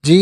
جی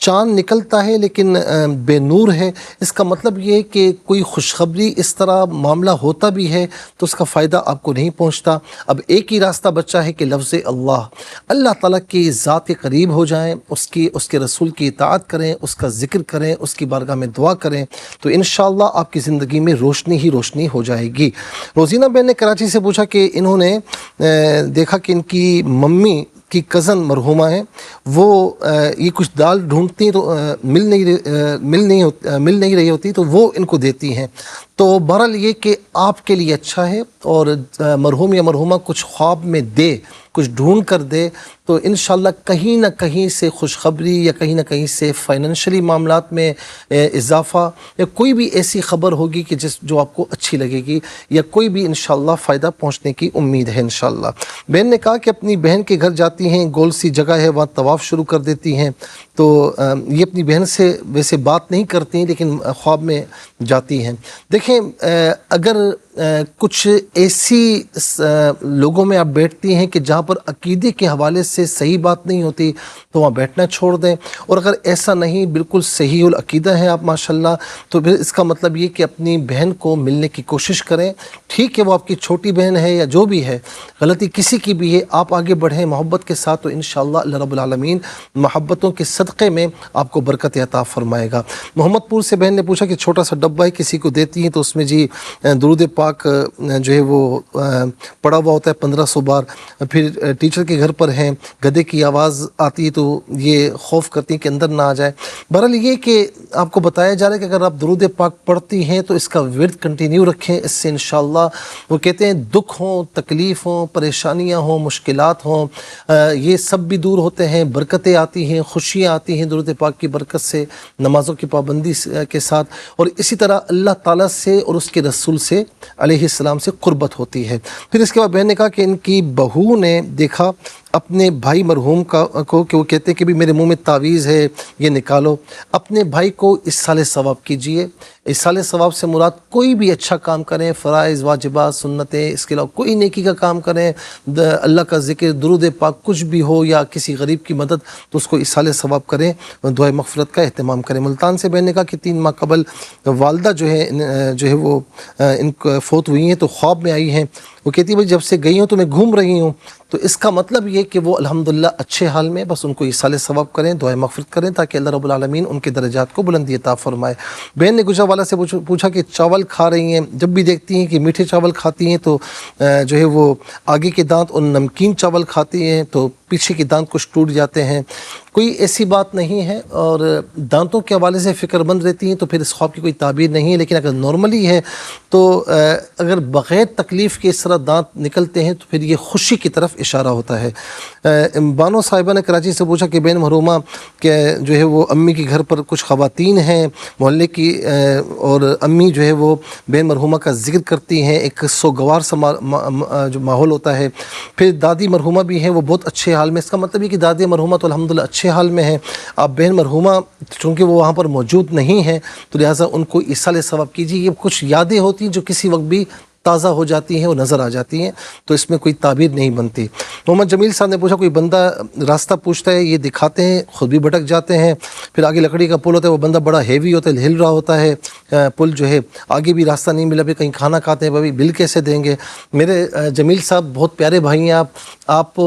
چاند نکلتا ہے لیکن بے نور ہے، اس کا مطلب یہ ہے کہ کوئی خوشخبری اس طرح معاملہ ہوتا بھی ہے تو اس کا فائدہ آپ کو نہیں پہنچتا۔ اب ایک ہی راستہ بچا ہے کہ لفظ اللہ تعالیٰ کی ذات کے قریب ہو جائیں، اس کے رسول کی اطاعت کریں، اس کا ذکر کریں، اس کی بارگاہ میں دعا کریں، تو انشاءاللہ آپ کی زندگی میں روشنی ہی روشنی ہو جائے گی۔ روزینہ بہن نے کراچی سے پوچھا کہ انہوں نے دیکھا کہ ان کی ممی کی کزن مرحومہ ہیں، وہ یہ کچھ دال ڈھونڈتی ہیں تو مل نہیں رہی ہوتی تو وہ ان کو دیتی ہیں، تو بہرحال یہ کہ آپ کے لیے اچھا ہے، اور مرحوم یا مرحومہ کچھ خواب میں دے، کچھ ڈھونڈ کر دے، تو انشاءاللہ کہیں نہ کہیں سے خوشخبری یا کہیں نہ کہیں سے فائنینشلی معاملات میں اضافہ یا کوئی بھی ایسی خبر ہوگی کہ جو آپ کو اچھی لگے گی، یا کوئی بھی انشاءاللہ فائدہ پہنچنے کی امید ہے انشاءاللہ۔ بہن نے کہا کہ اپنی بہن کے گھر جاتی ہیں، گول سی جگہ ہے، وہاں طواف شروع کر دیتی ہیں، تو یہ اپنی بہن سے ویسے بات نہیں کرتی ہیں لیکن خواب میں جاتی ہیں۔ دیکھیں اگر کچھ ایسی لوگوں میں آپ بیٹھتی ہیں کہ جہاں پر عقیدے کے حوالے سے صحیح بات نہیں ہوتی تو وہاں بیٹھنا چھوڑ دیں، اور اگر ایسا نہیں بالکل صحیح العقیدہ ہے آپ ماشاءاللہ، تو پھر اس کا مطلب یہ کہ اپنی بہن کو ملنے کی کوشش کریں۔ ٹھیک ہے وہ آپ کی چھوٹی بہن ہے یا جو بھی ہے، غلطی کسی کی بھی ہے، آپ آگے بڑھیں محبت کے ساتھ، تو انشاءاللہ اللہ رب العالمین محبتوں کے صدقے میں آپ کو برکت عطا فرمائے گا۔ محمد پور سے بہن نے پوچھا کہ چھوٹا سا ڈبہ ہے کسی کو دیتی ہیں تو اس میں جی درود پاک جو ہے وہ پڑا ہوا ہوتا ہے 1500 بار، پھر ٹیچر کے گھر پر ہیں، گدے کی آواز آتی ہے تو یہ خوف کرتی ہیں کہ اندر نہ آ جائے۔ بہرحال یہ کہ آپ کو بتایا جا رہا ہے کہ اگر آپ درود پاک پڑھتی ہیں تو اس کا ورد کنٹینیو رکھیں، اس سے انشاءاللہ وہ کہتے ہیں دکھ ہوں، تکلیف ہوں، پریشانیاں ہوں، مشکلات ہوں، یہ سب بھی دور ہوتے ہیں، برکتیں آتی ہیں، خوشیاں آتی ہیں درود پاک کی برکت سے، نمازوں کی پابندی کے ساتھ، اور اسی طرح اللہ تعالیٰ سے اور اس کے رسول سے علیہ السلام سے قربت ہوتی ہے۔ پھر اس کے بعد بہن نے کہا کہ ان کی بہو نے دیکھا اپنے بھائی مرحوم کو کہ وہ کہتے ہیں کہ بھی میرے منہ میں تعویذ ہے، یہ نکالو۔ اپنے بھائی کو اِصال ثواب کیجئے۔ اِصال ثواب سے مراد کوئی بھی اچھا کام کریں، فرائض، واجبات، سنتیں، اس کے علاوہ کوئی نیکی کا کام کریں، اللہ کا ذکر، درود پاک کچھ بھی ہو، یا کسی غریب کی مدد، تو اس کو اِصال ثواب کریں، دعائے مغفرت کا اہتمام کریں۔ ملتان سے بہن نے کہا کہ 3 ماہ قبل والدہ جو ہے وہ ان کو فوت ہوئی ہیں تو خواب میں آئی ہیں، وہ کہتی بھائی جب سے گئی ہوں تو میں گھوم رہی ہوں، تو اس کا مطلب یہ کہ وہ الحمدللہ اچھے حال میں، بس ان کو اِصال ثواب کریں، دعائے مغفرت کریں تاکہ اللہ رب العالمین ان کے درجات کو بلندی عطا فرمائے۔ بہن نے گجرانوالہ سے پوچھا کہ چاول کھا رہی ہیں، جب بھی دیکھتی ہیں کہ میٹھے چاول کھاتی ہیں تو جو ہے وہ آگے کے دانت، اور نمکین چاول کھاتی ہیں تو پیچھے کے دانت کچھ ٹوٹ جاتے ہیں۔ کوئی ایسی بات نہیں ہے، اور دانتوں کے حوالے سے فکر مند رہتی ہیں تو پھر اس خواب کی کوئی تعبیر نہیں ہے، لیکن اگر نارملی ہے تو اگر بغیر تکلیف کے اس طرح دانت نکلتے ہیں تو پھر یہ خوشی کی طرف اشارہ ہوتا ہے۔ بانو صاحبہ نے کراچی سے پوچھا کہ بہن مرحومہ کہ جو ہے وہ امی کے گھر پر کچھ خواتین ہیں محلے کی، اور امی جو ہے وہ بہن مرحومہ کا ذکر کرتی ہیں، ایک سوگوار سا جو ماحول ہوتا ہے۔ پھر دادی مرحومہ بھی ہیں، وہ بہت اچھے حال میں، اس کا مطلب یہ کہ دادی مرحومہ تو الحمدللہ اچھے حال میں ہیں۔ آپ بہن مرحومہ چونکہ وہ وہاں پر موجود نہیں ہیں تو لہٰذا ان کو اِصال ثواب کیجیے۔ یہ کچھ یادیں ہوتی ہیں جو کسی وقت بھی تازہ ہو جاتی ہیں اور نظر آ جاتی ہیں، تو اس میں کوئی تعبیر نہیں بنتی۔ محمد جمیل صاحب نے پوچھا کوئی بندہ راستہ پوچھتا ہے، یہ دکھاتے ہیں، خود بھی بھٹک جاتے ہیں، پھر آگے لکڑی کا پل ہوتا ہے، وہ بندہ بڑا ہیوی ہوتا ہے، ہل رہا ہوتا ہے پل جو ہے، آگے بھی راستہ نہیں ملا، پھر کہیں کھانا کھاتے ہیں، بھائی بل کیسے دیں گے؟ میرے جمیل صاحب بہت پیارے بھائی ہیں آپ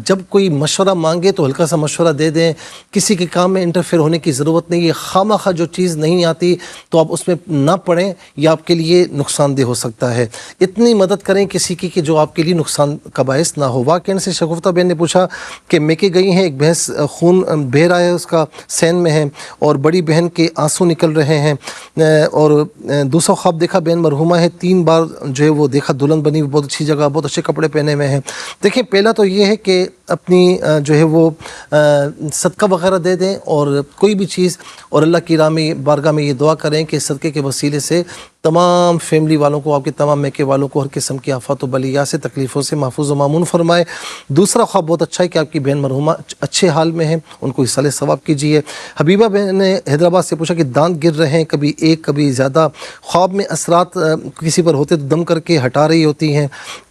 جب کوئی مشورہ مانگے تو ہلکا سا مشورہ دے دیں، کسی کے کام میں انٹرفیئر ہونے کی ضرورت نہیں ہے۔ خواہ مخواہ جو چیز نہیں آتی تو آپ اس میں نہ پڑیں، یہ آپ کے لیے نقصان دہ ہو سکتا ہے۔ اتنی مدد کریں کسی کی کہ جو آپ کے لیے نقصان کا باعث نہ ہو۔ واقعہ سے شگفتہ بہن نے پوچھا کہ میکے گئی ہیں، ایک بھینس خون بہہ رہا ہے، اس کا سین میں ہے، اور بڑی بہن کے آنسو نکل رہے ہیں، اور دوسرا خواب دیکھا بہن مرحومہ ہے، 3 بار جو ہے وہ دیکھا دلہن بنی، بہت اچھی جگہ، بہت اچھے کپڑے پہنے ہوئے ہیں۔ دیکھیں پہلا تو یہ ہے کہ اپنی جو ہے وہ صدقہ وغیرہ دے دیں، اور کوئی بھی چیز، اور اللہ کی راہ میں بارگاہ میں یہ دعا کریں کہ صدقے کے وسیلے سے تمام فیملی والوں کو، آپ کے تمام میکے والوں کو ہر قسم کی آفات و بلیات سے، تکلیفوں سے محفوظ و مامون فرمائے۔ دوسرا خواب بہت اچھا ہے کہ آپ کی بہن مرحومہ اچھے حال میں ہیں، ان کو اِصال ثواب کیجیے۔ حبیبہ بہن نے حیدرآباد سے پوچھا کہ دانت گر رہے ہیں، کبھی ایک کبھی زیادہ، خواب میں اثرات کسی پر ہوتے تو دم کر کے ہٹا رہی ہوتی ہیں۔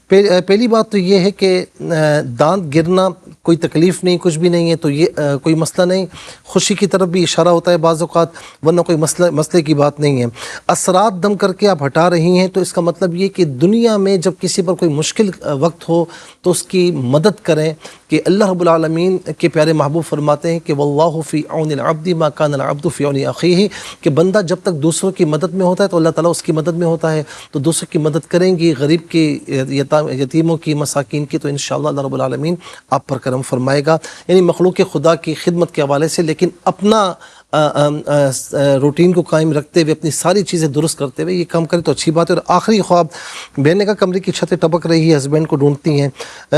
پہلی بات تو یہ ہے کہ دانت گرنا کوئی تکلیف نہیں، کچھ بھی نہیں ہے تو یہ کوئی مسئلہ نہیں، خوشی کی طرف بھی اشارہ ہوتا ہے بعض اوقات، ورنہ کوئی مسئلے کی بات نہیں ہے۔ اثرات دم کر کے آپ ہٹا رہی ہیں تو اس کا مطلب یہ کہ دنیا میں جب کسی پر کوئی مشکل وقت ہو تو اس کی مدد کریں، کہ اللہ رب العالمین کے پیارے محبوب فرماتے ہیں کہ واللہ فی عون العبد ما کان العبد فی عون اخیہ، کہ بندہ جب تک دوسروں کی مدد میں ہوتا ہے تو اللہ تعالیٰ اس کی مدد میں ہوتا ہے، تو دوسروں کی مدد کریں گی، غریب کی، یتیموں کی، مساکین کی، تو انشاءاللہ اللہ رب العالمین آپ پر کرم فرمائے گا۔ یعنی مخلوق خدا کی خدمت کے حوالے سے، لیکن اپنا روٹین کو قائم رکھتے ہوئے، اپنی ساری چیزیں درست کرتے ہوئے یہ کام کریں تو اچھی بات ہے۔ اور آخری خواب، بہن نے کہا کمرے کی چھتیں ٹپک رہی ہے، ہسبینڈ کو ڈھونڈتی ہیں۔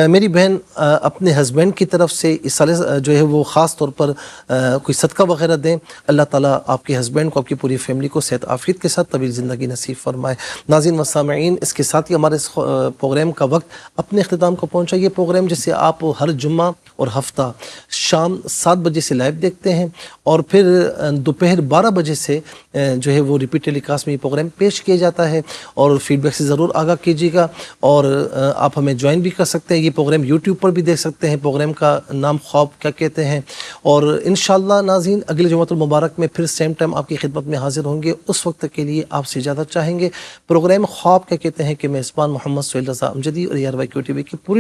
میری بہن اپنے ہسبینڈ کی طرف سے اس سال جو ہے وہ خاص طور پر کوئی صدقہ وغیرہ دیں، اللہ تعالیٰ آپ کے ہسبینڈ کو، آپ کی پوری فیملی کو صحت عافیت کے ساتھ طویل زندگی نصیب فرمائے۔ ناظرین و سامعین، اس کے ساتھ ہی ہمارے پروگرام کا وقت اپنے اختتام کو پہنچا۔ یہ پروگرام جسے آپ ہر جمعہ اور ہفتہ شام 7 بجے سے لائیو دیکھتے ہیں، اور پھر دوپہر 12 بجے سے جو ہے وہ ریپیٹ ٹیلی کاسٹ میں یہ پروگرام پیش کیا جاتا ہے، اور فیڈ بیک سے ضرور آگاہ کیجیے گا، اور آپ ہمیں جوائن بھی کر سکتے ہیں۔ یہ پروگرام یوٹیوب پر بھی دیکھ سکتے ہیں، پروگرام کا نام خواب کیا کہتے ہیں، اور انشاءاللہ ناظرین اگلے جمعۃ المبارک میں پھر سیم ٹائم آپ کی خدمت میں حاضر ہوں گے۔ اس وقت کے لیے آپ سے اجازت چاہیں گے۔ پروگرام خواب کیا کہتے ہیں کہ میزبان محمد سہیل رضا امجدی اور ARY QTV کی پوری